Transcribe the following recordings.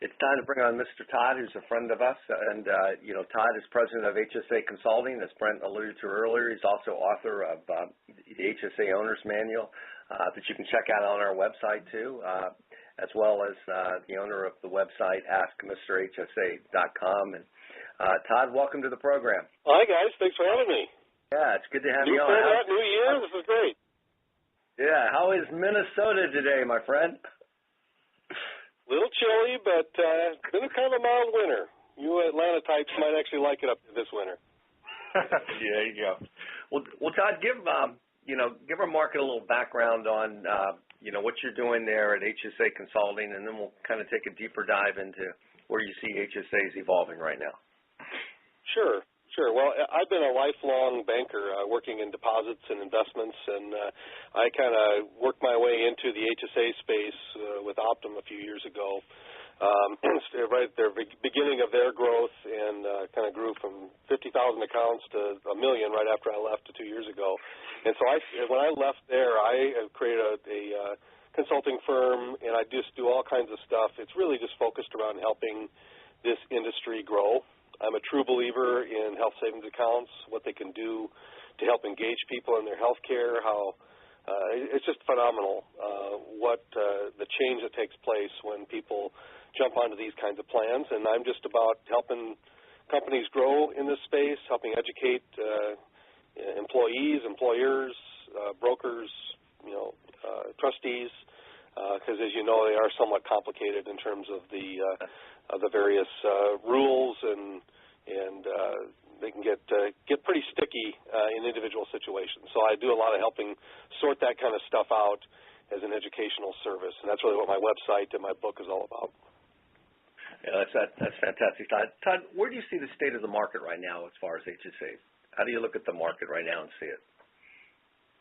It's time to bring on Mr. Todd, who's a friend of us. And, Todd is president of HSA Consulting, as Brent alluded to earlier. He's also author of the HSA Owner's Manual that you can check out on our website, too, as well as the owner of the website, AskMrHSA.com. And, Todd, welcome to the program. Hi, guys. Thanks for having me. Yeah, it's good to have you on. New year. This is great. Yeah. How is Minnesota today, my friend? A little chilly, but been a kind of a mild winter. You Atlanta types might actually like it up this winter. Yeah, there you go. Well, Todd, give our market a little background on what you're doing there at HSA Consulting, and then we'll kind of take a deeper dive into where you see HSAs evolving right now. Sure. Well, I've been a lifelong banker working in deposits and investments, and I kind of worked my way into the HSA space with Optum a few years ago, right at the beginning of their growth, and kind of grew from 50,000 accounts to 1 million right after I left 2 years ago. And so when I left there, I created a consulting firm, and I just do all kinds of stuff. It's really just focused around helping this industry grow. I'm a true believer in health savings accounts, what they can do to help engage people in their health care, how it's just phenomenal what the change that takes place when people jump onto these kinds of plans. And I'm just about helping companies grow in this space, helping educate employees, employers, brokers, trustees, because as you know, they are somewhat complicated in terms of the various rules, and they can get pretty sticky in individual situations. So I do a lot of helping sort that kind of stuff out as an educational service, and that's really what my website and my book is all about. Yeah, that's fantastic, Todd. Todd, where do you see the state of the market right now as far as HSAs? How do you look at the market right now and see it?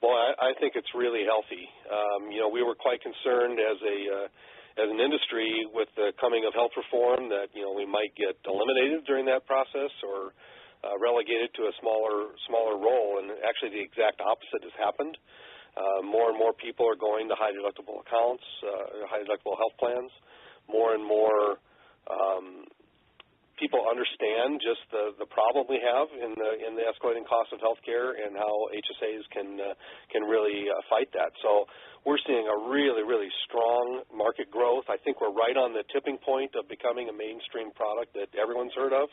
Well, I think it's really healthy. We were quite concerned as an industry with the coming of health reform that we might get eliminated during that process or relegated to a smaller role, and actually the exact opposite has happened. More and more people are going to high deductible accounts, high deductible health plans. More and more people understand just the problem we have in the escalating cost of health care and how HSAs can really fight that. So we're seeing a really, really strong market growth. I think we're right on the tipping point of becoming a mainstream product that everyone's heard of.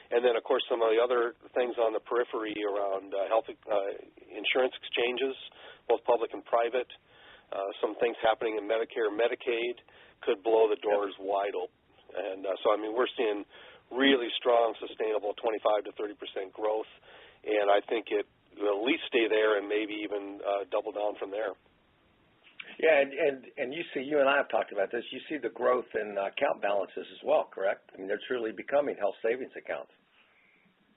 And then, of course, some of the other things on the periphery around health insurance exchanges, both public and private, some things happening in Medicare and Medicaid could blow the doors wide open. And we're seeing really strong, sustainable 25 to 30% growth, and I think it will at least stay there and maybe even double down from there. Yeah, and you and I have talked about this. You see the growth in account balances as well, correct? I mean, they're truly becoming health savings accounts.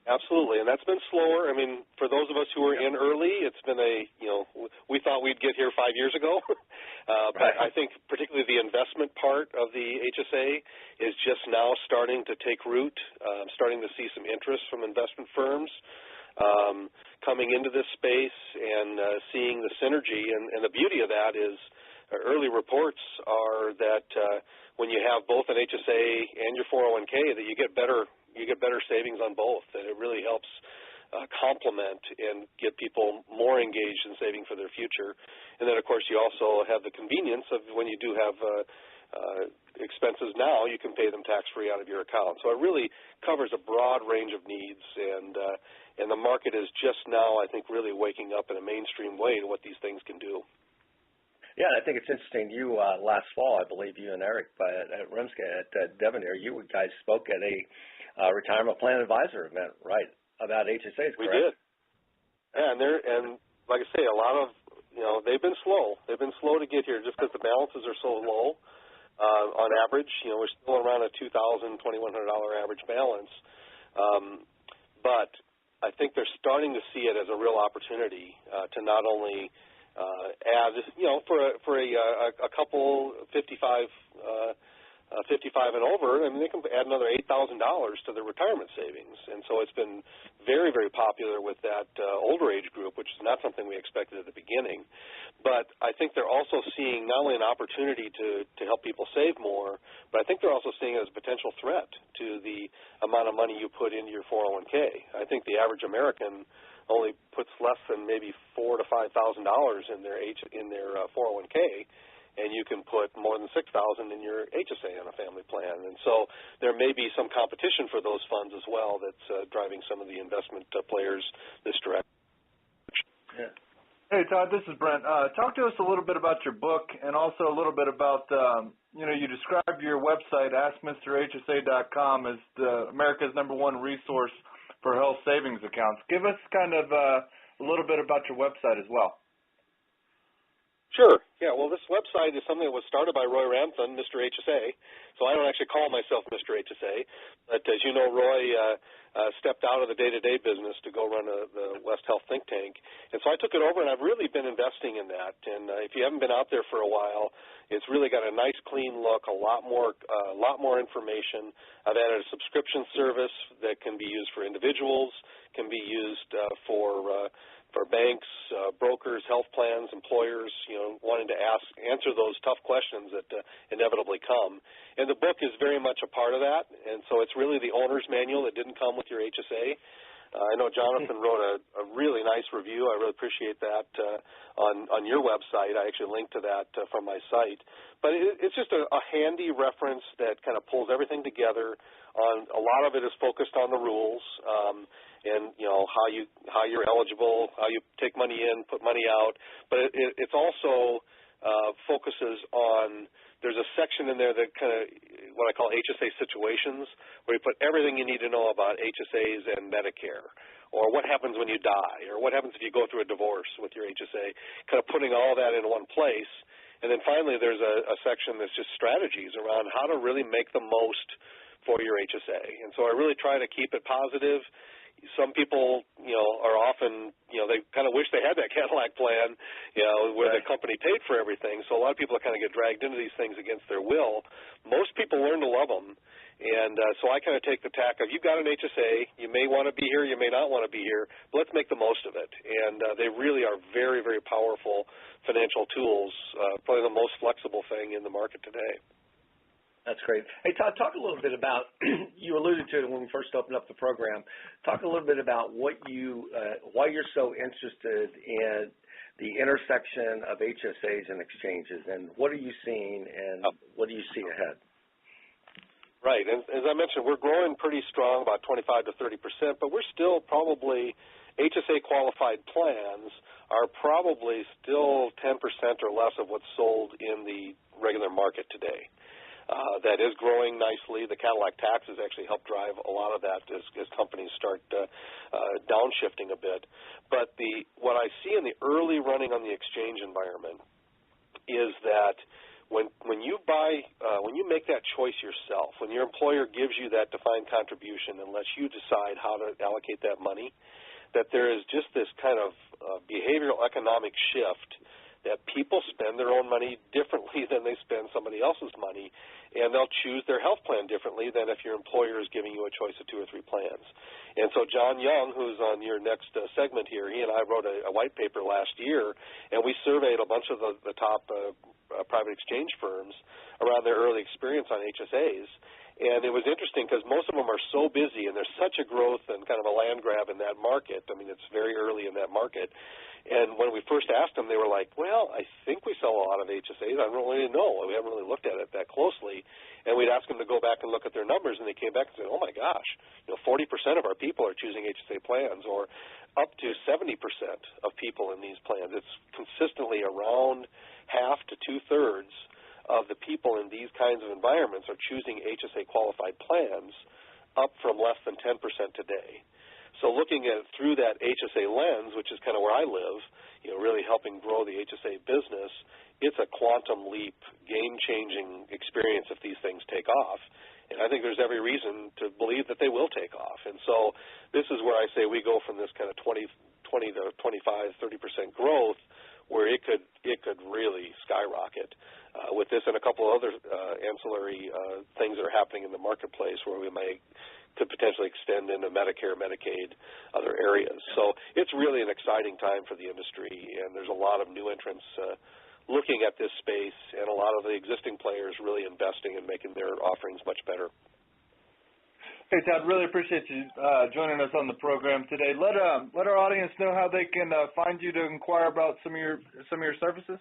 Absolutely, and that's been slower. I mean, for those of us who were in early, it's been we thought we'd get here 5 years ago. But I think particularly the investment part of the HSA is just now starting to take root. I'm starting to see some interest from investment firms coming into this space and seeing the synergy. And the beauty of that is early reports are that when you have both an HSA and your 401k, that you get better savings on both, and it really helps complement and get people more engaged in saving for their future. And then, of course, you also have the convenience of when you do have expenses now, you can pay them tax-free out of your account. So it really covers a broad range of needs, and the market is just now, I think, really waking up in a mainstream way to what these things can do. Yeah, I think it's interesting. You last fall, I believe, you and Eric at Remska at Devonair, you guys spoke at a retirement plan advisor event, right, about HSAs, correct? We did. Yeah, and like I say, a lot of, they've been slow. They've been slow to get here just because the balances are so low. On average, we're still around a $2,000, $2,100 average balance. But I think they're starting to see it as a real opportunity to not only add, for a couple 55 and over, I mean, they can add another $8,000 to their retirement savings. And so it's been very, very popular with that older age group, which is not something we expected at the beginning. But I think they're also seeing not only an opportunity to help people save more, but I think they're also seeing it as a potential threat to the amount of money you put into your 401k. I think the average American only puts less than maybe $4,000 to $5,000 in their 401k, and you can put more than $6,000 in your HSA on a family plan. And so there may be some competition for those funds as well that's driving some of the investment players this direction. Yeah. Hey, Todd, this is Brent. Talk to us a little bit about your book and also a little bit about, you described your website, AskMrHSA.com, as America's #1 resource for health savings accounts. Give us kind of a little bit about your website as well. Sure. Yeah, well, this website is something that was started by Roy Ramthun, Mr. HSA. So I don't actually call myself Mr. HSA. But as you know, Roy stepped out of the day-to-day business to go run the West Health think tank. And so I took it over, and I've really been investing in that. And if you haven't been out there for a while, it's really got a nice, clean look, a lot more information. I've added a subscription service that can be used for individuals, can be used for banks, brokers, health plans, employers, wanting to answer those tough questions that inevitably come. And the book is very much a part of that, and so it's really the owner's manual that didn't come with your HSA. I know Jonathan wrote a really nice review. I really appreciate that on your website. I actually linked to that from my site. But it's just a handy reference that kind of pulls everything together. A lot of it is focused on the rules and how you're eligible, how you take money in, put money out. But it's also focuses on. There's a section in there that kind of what I call HSA situations, where you put everything you need to know about HSAs and Medicare, or what happens when you die, or what happens if you go through a divorce with your HSA, kind of putting all that in one place. And then finally there's a section that's just strategies around how to really make the most for your HSA. And so I really try to keep it positive. Some people, are often, they kind of wish they had that Cadillac plan, where the company paid for everything. So a lot of people kind of get dragged into these things against their will. Most people learn to love them. And so I kind of take the tack of, you've got an HSA, you may want to be here, you may not want to be here, but let's make the most of it. And they really are very, very powerful financial tools, probably the most flexible thing in the market today. That's great. Hey, Todd, talk a little bit about, you alluded to it when we first opened up the program, talk a little bit about why you're so interested in the intersection of HSAs and exchanges, and what are you seeing and what do you see ahead? Right, and as I mentioned, we're growing pretty strong, about 25 to 30%, but we're still probably, HSA qualified plans are probably still 10% or less of what's sold in the regular market today. That is growing nicely. The Cadillac tax has actually helped drive a lot of that as companies start downshifting a bit. But what I see in the early running on the exchange environment is that when you make that choice yourself, when your employer gives you that defined contribution and lets you decide how to allocate that money, that there is just this kind of behavioral economic shift that people spend their own money differently than they spend somebody else's money, and they'll choose their health plan differently than if your employer is giving you a choice of 2 or 3 plans. And so John Young, who's on your next segment here, he and I wrote a white paper last year, and we surveyed a bunch of the top private exchange firms around their early experience on HSAs. And it was interesting because most of them are so busy, and there's such a growth and kind of a land grab in that market. I mean, it's very early in that market. And when we first asked them, they were like, well, I think we sell a lot of HSAs. I don't really know. We haven't really looked at it that closely. And we'd ask them to go back and look at their numbers, and they came back and said, oh, my gosh, 40% of our people are choosing HSA plans, or up to 70% of people in these plans. It's consistently around half to 2/3 of the people in these kinds of environments are choosing HSA-qualified plans, up from less than 10% today. So looking at it through that HSA lens, which is kind of where I live, really helping grow the HSA business, it's a quantum leap, game-changing experience if these things take off. And I think there's every reason to believe that they will take off. And so this is where I say we go from this kind of 20 to 25, 30% growth where it could really skyrocket. With this and a couple of other ancillary things that are happening in the marketplace where we could potentially extend into Medicare, Medicaid, other areas. So it's really an exciting time for the industry, and there's a lot of new entrants looking at this space, and a lot of the existing players really investing and making their offerings much better. Hey, Todd, really appreciate you joining us on the program today. Let our audience know how they can find you to inquire about some of your services.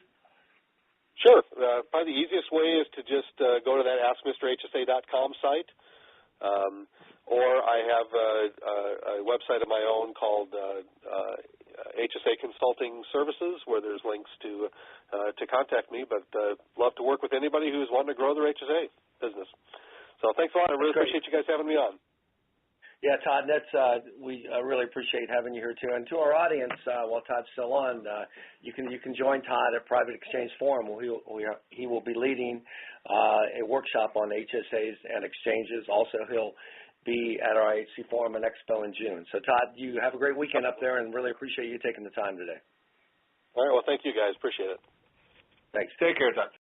Sure. Probably the easiest way is to just go to that AskMrHSA.com site, or I have a website of my own called HSA Consulting Services, where there's links to contact me. But love to work with anybody who's wanting to grow their HSA business. So thanks a lot. I really appreciate you guys having me on. Yeah, Todd, we really appreciate having you here too. And to our audience, while Todd's still on, you can join Todd at Private Exchange Forum. He will be leading a workshop on HSAs and exchanges. Also, he'll be at our IHC Forum and Expo in June. So, Todd, you have a great weekend up there, and really appreciate you taking the time today. All right. Well, thank you guys. Appreciate it. Thanks. Take care, Todd.